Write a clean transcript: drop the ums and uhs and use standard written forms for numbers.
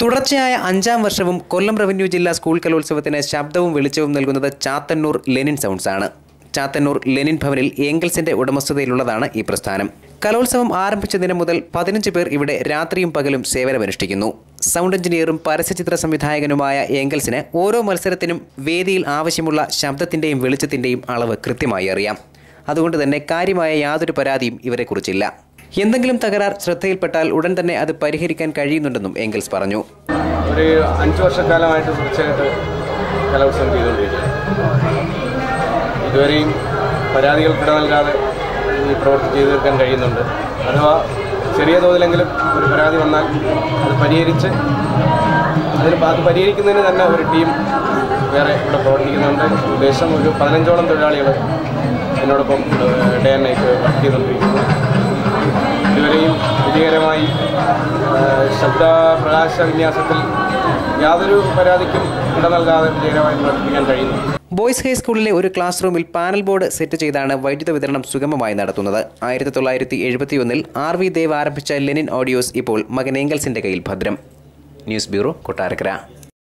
തുടർച്ചയായ 5ാം വർഷവും കൊല്ലം റവന്യൂ ജില്ലാ സ്കൂൾ കലോത്സവത്തിന് ശബ്ദവും വെളിച്ചവും നൽകുന്നത് ചാത്തന്നൂർ ലെനിൻ സൗണ്ട്സ് ആണ്. ചാത്തന്നൂർ ലെനിൻ ഭവനിൽ ഏംഗൽസിന്റെ ഉടമസ്ഥതയിലുള്ളതാണ് ഈ പ്രസ്ഥാനം. കലോത്സവം ആരംഭിച്ച ദിനം മുതൽ 15 പേർ ഇവിടെ രാത്രിയും പകലും സേവനമനുഷ്ഠിക്കുന്നു. സൗണ്ട് എഞ്ചിനീയറും പരസ്യചിത്ര സംവിധായകനുമായ ഏംഗൽസിന് ഓരോ മത്സരത്തിനും വേദിയിൽ ആവശ്യമുള്ള ശബ്ദത്തിന്റെയും വെളിച്ചത്തിന്റെയും അളവ് കൃത്യമായി അറിയാം. അതുകൊണ്ട് തന്നെ കാര്യമായ യാതൊരു പരാതിയും ഇവരെക്കുറിച്ചില്ല. എന്തെങ്കിലും തകരാർ ശ്രദ്ധയിൽപ്പെട്ടാൽ ഉടൻ തന്നെ അത് പരിഹരിക്കാൻ കഴിയുന്നുണ്ടെന്നും ഏംഗൽസ് പറഞ്ഞു. ഒരു 5 വർഷക്കാലമായിട്ട് തീർച്ചയായിട്ട് കലോത്സവം ചെയ്തുകൊണ്ടിരിക്കുകയാണ്. ഇതുവരെയും പരാതികൾക്കിട നൽകാതെ ഈ പ്രവൃത്തി ചെയ്തു തീർക്കാൻ കഴിയുന്നുണ്ട്. അഥവാ ചെറിയ തോതിലെങ്കിലും ഒരു പരാതി വന്നാൽ അത് പരിഹരിക്കുന്നതിന് തന്നെ ഒരു ടീം വേറെ ഇവിടെ പ്രവർത്തിക്കുന്നുണ്ട്. ഉദ്ദേശം ഒരു 15ഓളം തൊഴിലാളികൾ എന്നോടൊപ്പം ഡേ ആൻഡ് നൈറ്റ് വർക്ക് ചെയ്തുകൊണ്ടിരിക്കുന്നു. ഇതുവരെയും വിജയകരമായി ശബ്ദപ്രകാശ വിന്യാസത്തിൽ യാതൊരു പരാതിക്കും ഇട നൽകാതെ വിജയകരമായി പ്രവർത്തിക്കാൻ കഴിയുന്നു. ബോയ്സ് ഹൈസ്കൂളിലെ ഒരു ക്ലാസ് റൂമിൽ പാനൽ ബോർഡ് സെറ്റ് ചെയ്താണ് വൈദ്യുത വിതരണം സുഗമമായി നടത്തുന്നത്. 1971 RV ദേവ് ആരംഭിച്ച ലെനിൻ ഓഡിയോസ് ഇപ്പോൾ മകൻ ഏംഗൽസിന്റെ കയ്യിൽ ഭദ്രം. News bureau, Kottarakkara.